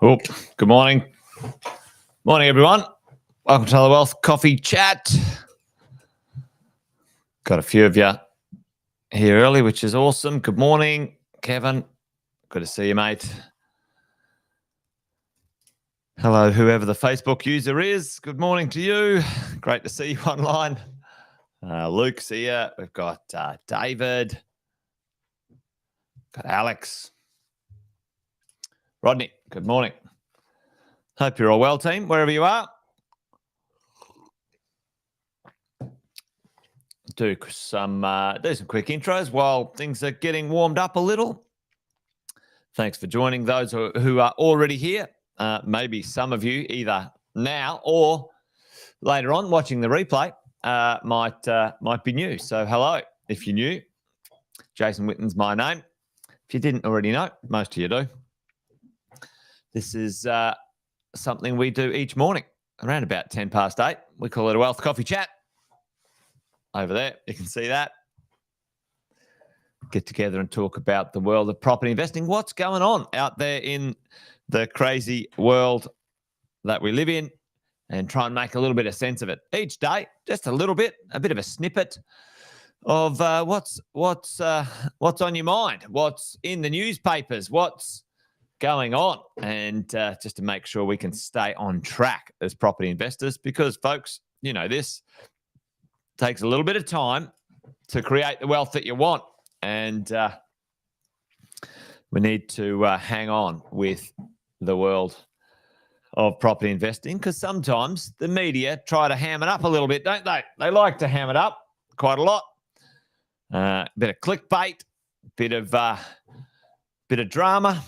Oh, good morning. Morning, everyone. Welcome to the Wealth Coffee Chat. Got a few of you here early, which is awesome. Good morning, Kevin. Good to see you, mate. Hello, whoever the Facebook user is. Good morning to you. Great to see you online. Luke's here. We've got David. Got Alex. Rodney, good morning. Hope you're all well, team, wherever you are. Do some quick intros while things are getting warmed up a little. Thanks for joining those who are already here. Maybe some of you either now or later on watching the replay might be new. So hello, if you're new. Jason Witten's my name. If you didn't already know, most of you do. This is something we do each morning around about 10 past 8. We call it a Wealth Coffee Chat. Over there, you can see that. Get together and talk about the world of property investing. What's going on out there in the crazy world that we live in, and try and make a little bit of sense of it each day. Just a little bit, a bit of a snippet of what's on your mind, what's in the newspapers, what's going on, and just to make sure we can stay on track as property investors, because folks, you know, this takes a little bit of time to create the wealth that you want, and we need to hang on with the world of property investing, because sometimes the media try to ham it up a little bit, don't they? They like to ham it up quite a lot. Bit of clickbait, bit of drama,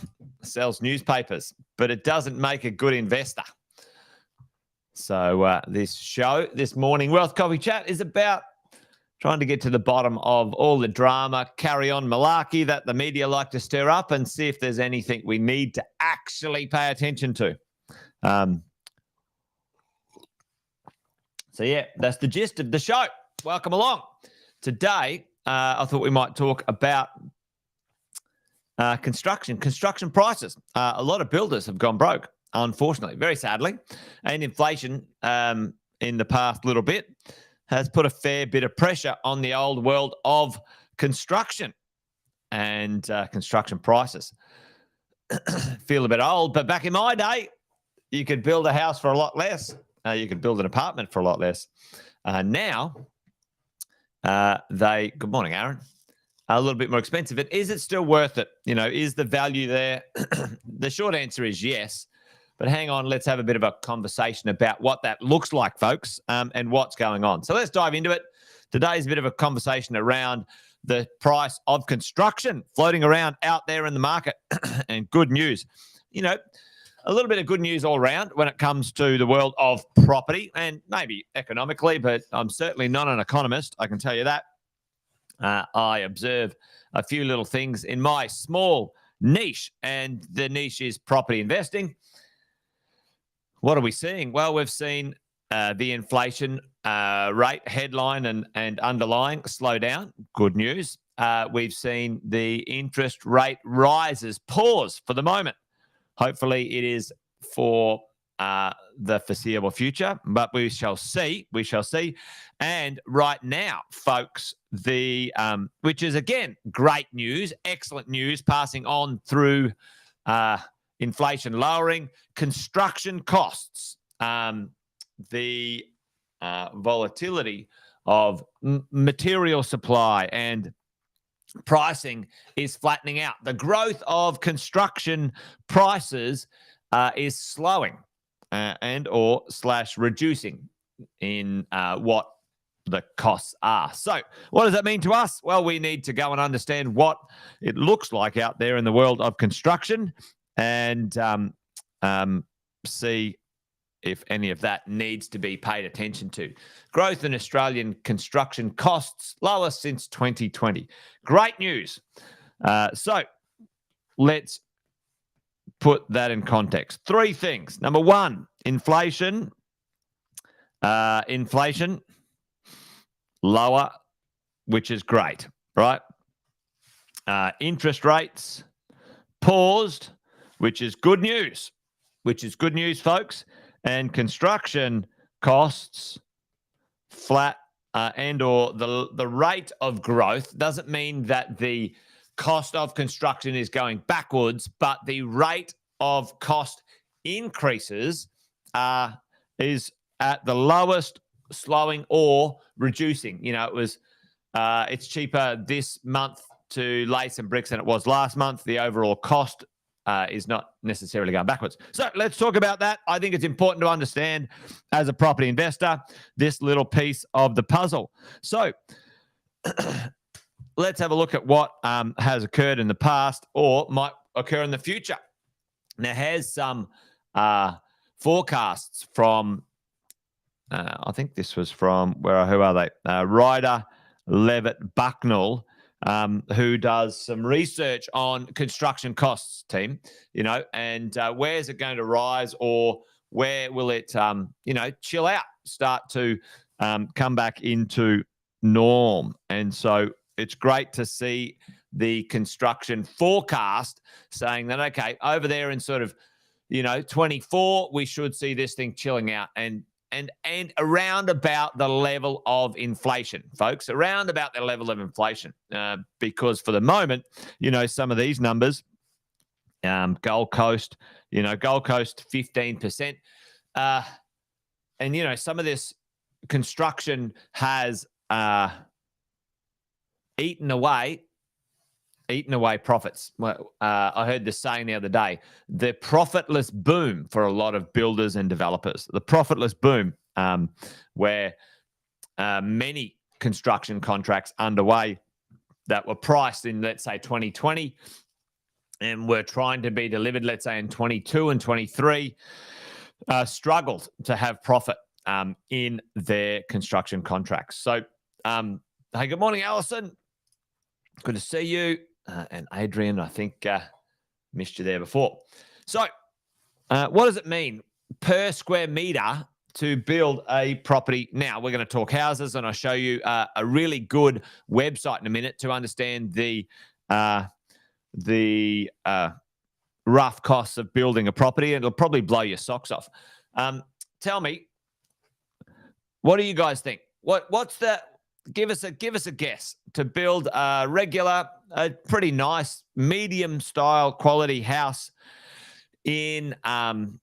sells newspapers, but it doesn't make a good investor. So this show, this morning Wealth Coffee Chat, is about trying to get to the bottom of all the drama, carry on malarkey that the media like to stir up, and see if there's anything we need to actually pay attention to. So yeah, that's the gist of the show. Welcome along. Today, I thought we might talk about construction prices. A lot of builders have gone broke, unfortunately, very sadly, and inflation in the past little bit has put a fair bit of pressure on the old world of construction and construction prices. Feel a bit old, but back in my day, you could build a house for a lot less. You could build an apartment for a lot less. Now, good morning, Aaron, a little bit more expensive. Is it still worth it? You know, is the value there? The short answer is yes, But hang on, let's have a bit of a conversation about what that looks like, folks, and what's going on. So let's dive into it. Today's a bit of a conversation around the price of construction floating around out there in the market. And good news, a little bit of good news all around when it comes to the world of property and maybe economically, but I'm certainly not an economist, I can tell you that. I observe a few little things in my small niche, and the niche is property investing. What are we seeing? Well, we've seen the inflation rate headline and underlying slow down. Good news. We've seen the interest rate rises pause for the moment. Hopefully it is for the foreseeable future, but we shall see. We shall see. And right now, folks, which is, again, great news, excellent news, passing on through inflation lowering, construction costs, the volatility of material supply and pricing is flattening out. The growth of construction prices is slowing and/or reducing in what the costs are. So what does that mean to us? Well, we need to go and understand what it looks like out there in the world of construction and see if any of that needs to be paid attention to. Growth in Australian construction costs lowest since 2020. Great news. So let's put that in context. Three things. Number one, inflation. Inflation lower, which is great, right? Interest rates paused, which is good news. Folks. And construction costs flat and/or the rate of growth doesn't mean that the cost of construction is going backwards, but the rate of cost increases is at the lowest, slowing or reducing. It's cheaper this month to lay some bricks than it was last month. The overall cost is not necessarily going backwards. So let's talk about that. I think it's important to understand as a property investor this little piece of the puzzle. So let's have a look at what has occurred in the past or might occur in the future. Now, here's some forecasts from, I think this was from, who are they? Ryder Levitt Bucknell, who does some research on construction costs, team, and where is it going to rise or where will it, chill out, start to come back into norm. And so it's great to see the construction forecast saying that, okay, over there in sort of, 24, we should see this thing chilling out and around about the level of inflation, folks, around about the level of inflation, because for the moment, some of these numbers, Gold Coast, 15%, and, some of this construction has eaten away profits. Well, I heard this saying the other day, the profitless boom for a lot of builders and developers, the profitless boom, where many construction contracts underway that were priced in, let's say, 2020 and were trying to be delivered, let's say, in 22 and 23, struggled to have profit in their construction contracts. So, hey, good morning, Alison. Good to see you. And Adrian, I think, missed you there before. So what does it mean per square meter to build a property? Now, we're going to talk houses, and I'll show you a really good website in a minute to understand the rough costs of building a property, and it'll probably blow your socks off. Tell me, what do you guys think? What's the... Give us a guess to build a pretty nice, medium-style quality house in an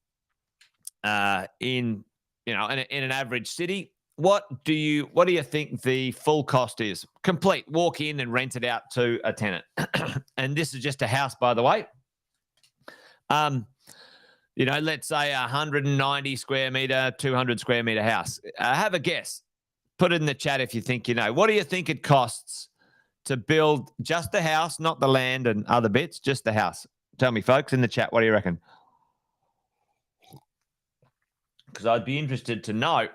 average city. What do you think the full cost is? Complete, walk in and rent it out to a tenant. And this is just a house, by the way. let's say 190 square meter, 200 square meter house. Have a guess. Put it in the chat if you think you know. What do you think it costs to build just the house, not the land and other bits, just the house? Tell me, folks, in the chat, what do you reckon? Because I'd be interested to know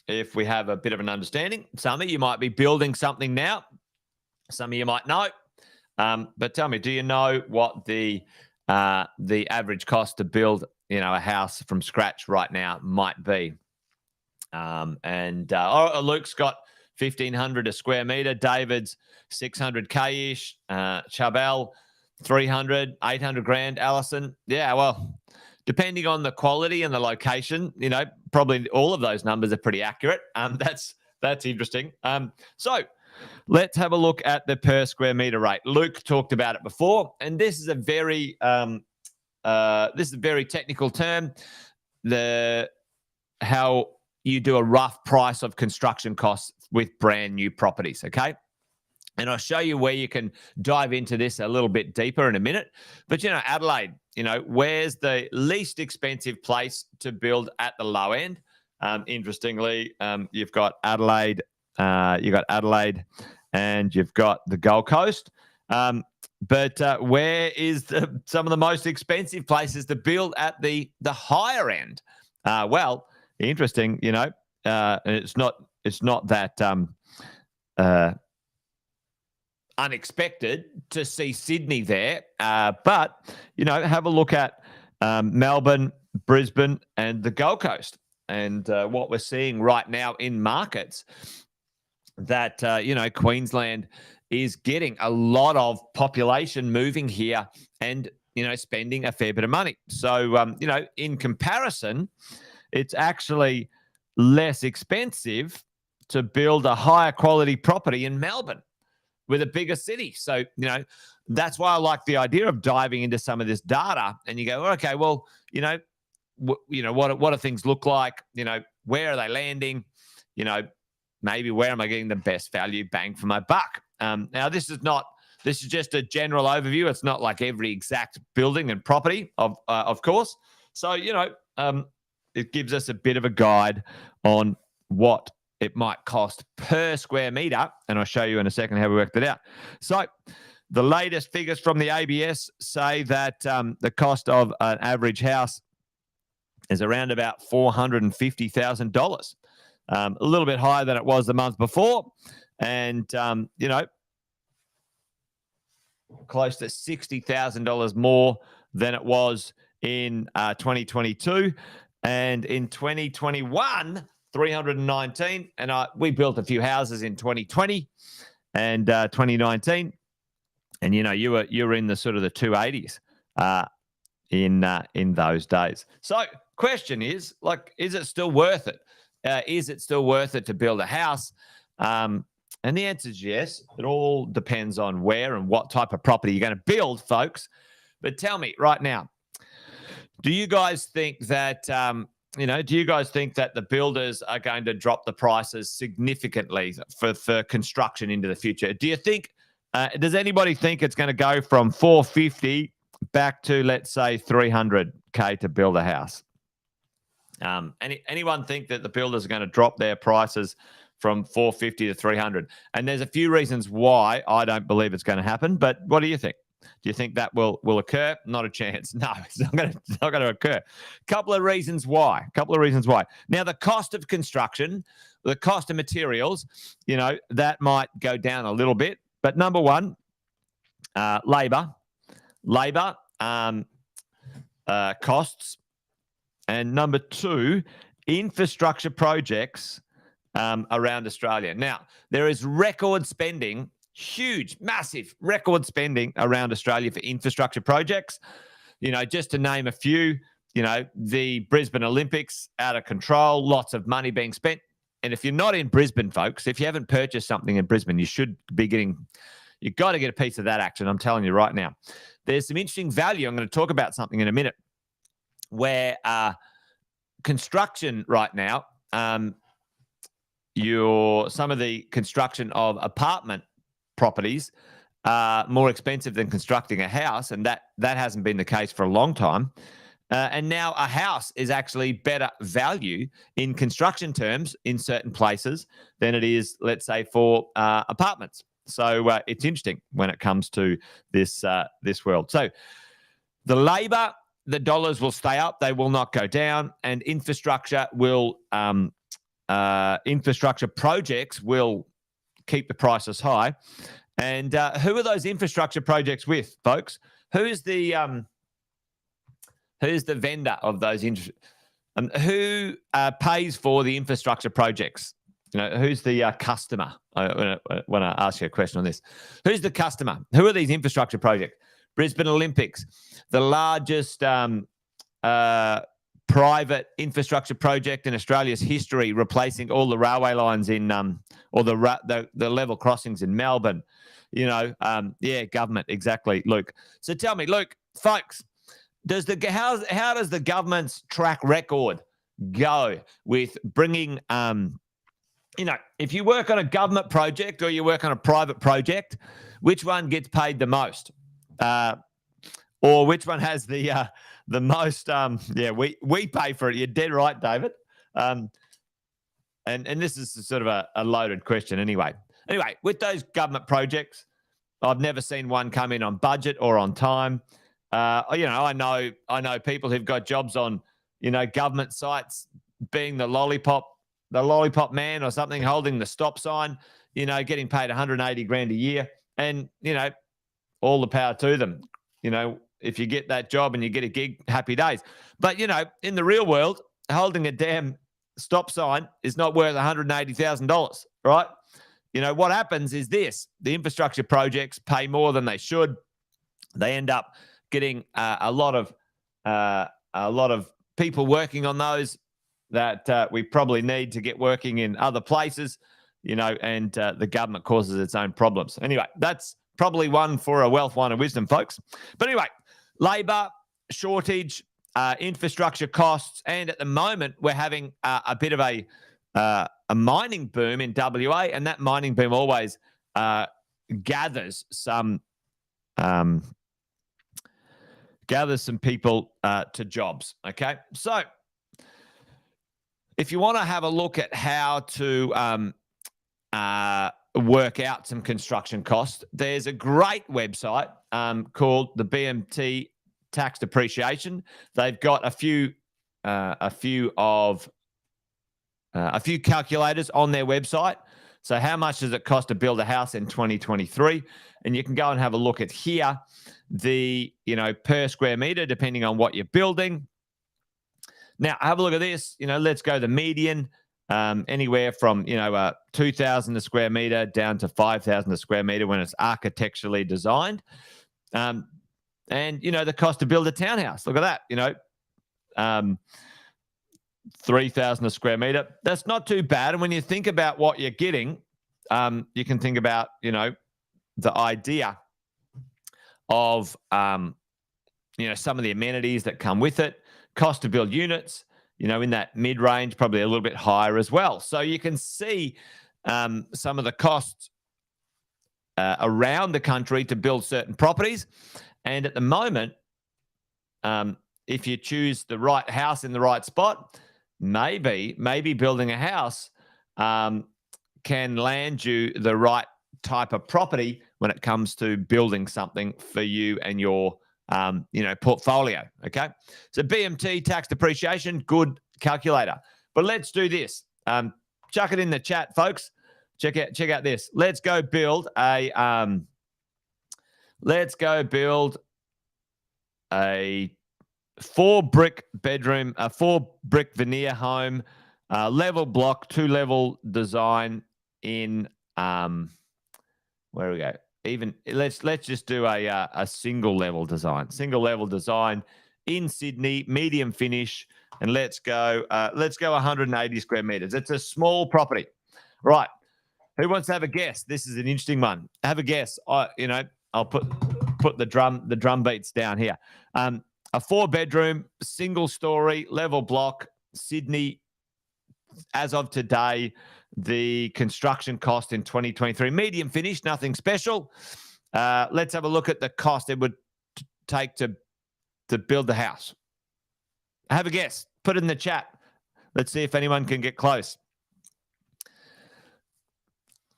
if we have a bit of an understanding. Some of you might be building something now. Some of you might know. But tell me, do you know what the average cost to build, a house from scratch right now might be? Luke's got 1,500 a square meter. David's 600K-ish. Chabelle, 300, 800 grand. Allison, yeah, well, depending on the quality and the location, probably all of those numbers are pretty accurate. That's interesting. So let's have a look at the per square meter rate. Luke talked about it before, and this is a very technical term. How you do a rough price of construction costs with brand new properties, okay? And I'll show you where you can dive into this a little bit deeper in a minute. But, Adelaide, where's the least expensive place to build at the low end? Interestingly, you've got Adelaide, and you've got the Gold Coast. But where is some of the most expensive places to build at the higher end? Well, interesting, it's not that unexpected to see Sydney there, but have a look at Melbourne, Brisbane, and the Gold Coast, and what we're seeing right now in markets that Queensland is getting a lot of population moving here and spending a fair bit of money. So in comparison, it's actually less expensive to build a higher quality property in Melbourne with a bigger city. So, that's why I like the idea of diving into some of this data, and you go, okay, well, what do things look like? Where are they landing? Maybe where am I getting the best value bang for my buck? Now, this is just a general overview. It's not like every exact building and property, of course. So, it gives us a bit of a guide on what it might cost per square meter, and I'll show you in a second how we worked it out. So the latest figures from the ABS say that the cost of an average house is around about $450,000, a little bit higher than it was the month before, and close to $60,000 more than it was in 2022. And in 2021, 319, and we built a few houses in 2020 and 2019, and you were in the sort of the 280s in those days. So, question is, is it still worth it? Is it still worth it to build a house? And the answer is yes. It all depends on where and what type of property you're going to build, folks. But tell me right now, do you guys think that the builders are going to drop the prices significantly for construction into the future? Do you think, does anybody think it's going to go from $450 back to, let's say, $300K to build a house? Anyone think that the builders are going to drop their prices from $450 to $300? And there's a few reasons why I don't believe it's going to happen, but what do you think? Do you think that will occur? Not a chance. No, it's not going to occur. Couple of reasons why. Now, the cost of construction, the cost of materials, that might go down a little bit. But number one, labor costs. And number two, infrastructure projects around Australia. Now, there is record spending, huge, massive record spending around Australia for infrastructure projects. Just to name a few, the Brisbane Olympics, out of control, lots of money being spent. And if you're not in Brisbane, folks, if you haven't purchased something in Brisbane, you've got to get a piece of that action. I'm telling you right now. There's some interesting value. I'm going to talk about something in a minute where construction right now, some of the construction of apartment properties are more expensive than constructing a house, and that hasn't been the case for a long time. And now a house is actually better value in construction terms in certain places than it is, let's say, for apartments. So it's interesting when it comes to this world. So the labour, the dollars will stay up; they will not go down, and infrastructure projects will keep the prices high. And who are those infrastructure projects with, folks? Who's the vendor of those? Who pays for the infrastructure projects? Who's the customer? I want to ask you a question on this. Who's the customer? Who are these infrastructure projects? Brisbane Olympics, the largest private infrastructure project in Australia's history, replacing all the railway lines in or the level crossings in Melbourne. Government, exactly, Luke. So tell me, Luke, folks, how does the government's track record go with bringing if you work on a government project or you work on a private project, which one gets paid the most? Or which one has the most? We pay for it. You're dead right, David. And this is sort of a loaded question anyway. Anyway, with those government projects, I've never seen one come in on budget or on time. I know people who've got jobs on government sites, being the lollipop man or something, holding the stop sign, getting paid 180 grand a year, and all the power to them. If you get that job and you get a gig, happy days. But, in the real world, holding a damn stop sign is not worth $180,000, right? What happens is this: the infrastructure projects pay more than they should. They end up getting a lot of people working on those that we probably need to get working in other places, and the government causes its own problems. Anyway, that's probably one for a wealth, wine, and wisdom, folks. But anyway, labour shortage, infrastructure costs, and at the moment we're having a bit of a mining boom in WA, and that mining boom always gathers some people to jobs. Okay, so if you want to have a look at how to work out some construction costs, there's a great website called the BMT Tax Depreciation. They've got a few calculators on their website. So how much does it cost to build a house in 2023? And you can go and have a look at here, the per square meter, depending on what you're building. Now, have a look at this. Let's go the median, anywhere from 2,000 a square meter down to 5,000 a square meter when it's architecturally designed. And the cost to build a townhouse. Look at that. 3,000 a square meter. That's not too bad. And when you think about what you're getting, you can think about the idea of some of the amenities that come with it. Cost to build units, in that mid-range, probably a little bit higher as well. So you can see some of the costs around the country to build certain properties. And at the moment, if you choose the right house in the right spot, maybe building a house can land you the right type of property when it comes to building something for you and your portfolio. Okay, so BMT Tax Depreciation, good calculator. But let's do this. Chuck it in the chat, folks. Check out this. Let's go build a 4-brick bedroom, a 4-brick veneer home, level block, 2-level design in where we go. Even let's just do a single level design in Sydney, medium finish, and let's go 180 square meters. It's a small property, right? Who wants to have a guess? This is an interesting one. Have a guess. I'll put the drum beats down here. A 4-bedroom, single story, level block, Sydney. As of today, the construction cost in 2023, medium finish, nothing special. Let's have a look at the cost it would take to build the house. Have a guess. Put it in the chat. Let's see if anyone can get close.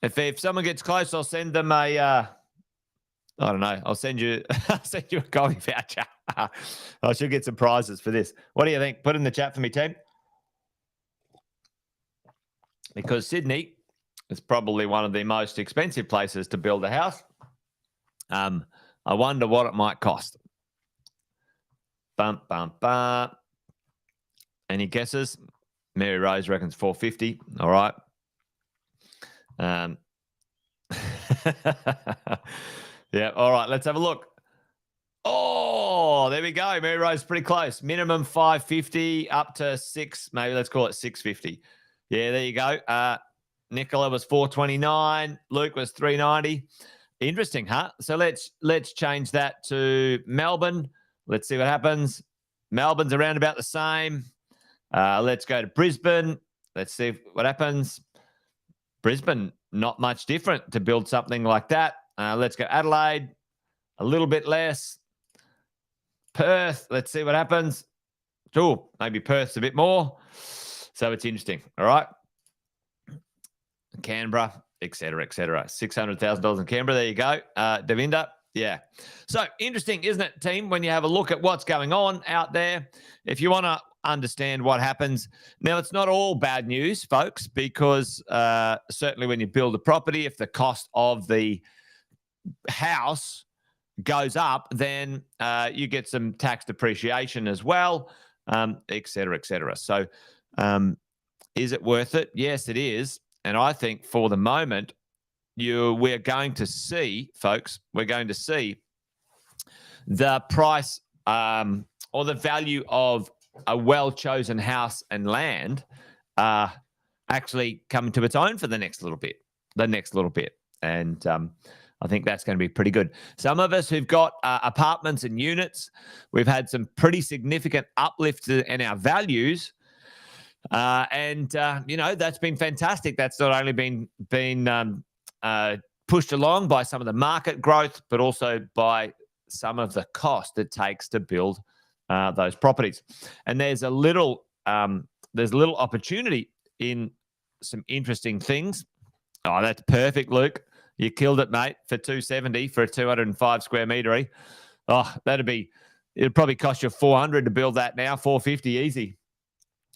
If someone gets close, I'll send them a, I don't know, I'll send you a coffee voucher. I should get some prizes for this. What do you think? Put it in the chat for me, team. Because Sydney is probably one of the most expensive places to build a house. I wonder what it might cost. Bum, bum, bum. Any guesses? Mary Rose reckons 450. All right. Yeah. All right. Let's have a look. Oh, there we go. Mary Rose pretty close. Minimum 550 up to 6. Maybe let's call it 650. Yeah, there you go. Nicola was 429. Luke was 390. Interesting, huh? So let's change that to Melbourne. Let's see what happens. Melbourne's around about the same. Let's go to Brisbane. Let's see what happens. Brisbane, not much different to build something like that. Let's go Adelaide, a little bit less. Perth, let's see what happens. Oh, maybe Perth's a bit more. So it's interesting. All right. Canberra, et cetera, $600,000 in Canberra. There you go. Devinder. Yeah. So interesting, isn't it, team, when you have a look at what's going on out there? If you want to understand what happens. Now, it's not all bad news, folks, because certainly when you build a property, if the cost of the house goes up, then you get some tax depreciation as well, et cetera, et cetera. So is it worth it? Yes, it is. And I think for the moment, we're going to see, folks, we're going to see the price or the value of a well-chosen house and land actually come to its own for the next little bit. And I think that's going to be pretty good. Some of us who've got apartments and units, we've had some pretty significant uplifts in our values. And that's been fantastic. That's not only been pushed along by some of the market growth, but also by some of the cost it takes to build those properties. And there's a little opportunity in some interesting things. Oh, that's perfect, Luke. You killed it, mate, for 270 for a 205 square metre. Oh, it'd probably cost you 400 to build that now, 450 easy.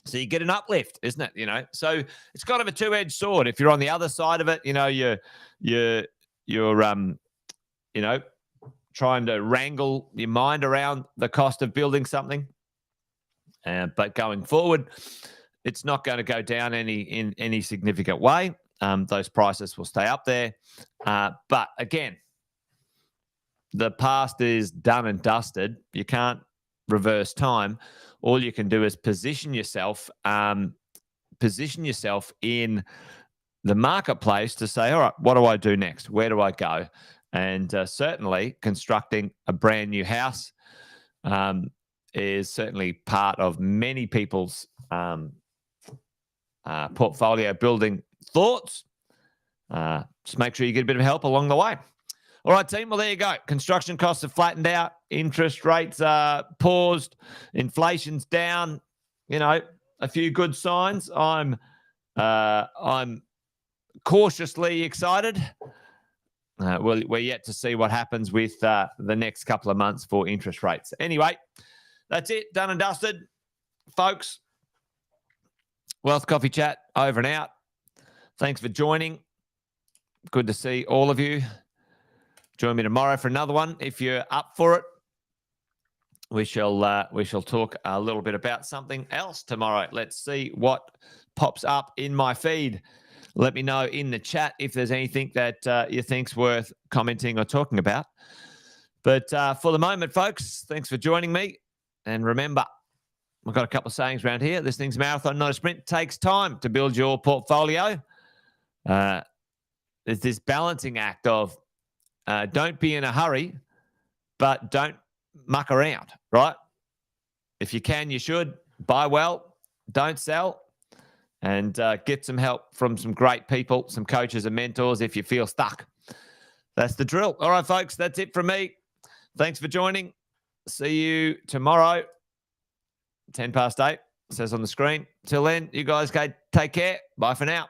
So you get an uplift, isn't it? So it's kind of a two-edged sword. If you're on the other side of it, you're trying to wrangle your mind around the cost of building something. But going forward, it's not going to go down in any significant way. Those prices will stay up there. But again, the past is done and dusted. You can't reverse time. All you can do is position yourself in the marketplace to say, all right, what do I do next? Where do I go? And certainly constructing a brand new house is certainly part of many people's portfolio building thoughts. Just make sure you get a bit of help along the way. All right, team. Well, there you go. Construction costs have flattened out. Interest rates are paused. Inflation's down. A few good signs. I'm cautiously excited. We're yet to see what happens with the next couple of months for interest rates. Anyway, that's it. Done and dusted, folks. Wealth Coffee Chat over and out. Thanks for joining. Good to see all of you. Join me tomorrow for another one if you're up for it. We shall talk a little bit about something else tomorrow. Let's see what pops up in my feed. Let me know in the chat if there's anything that you think's worth commenting or talking about. But for the moment, folks, thanks for joining me. And remember, I've got a couple of sayings around here. This thing's a marathon, not a sprint. It takes time to build your portfolio. There's this balancing act of don't be in a hurry, but don't muck around, right? If you can, you should. Buy well, don't sell, and get some help from some great people, some coaches and mentors if you feel stuck. That's the drill. All right, folks, that's it from me. Thanks for joining. See you tomorrow. 10 past 8, says on the screen. Till then, you guys go take care. Bye for now.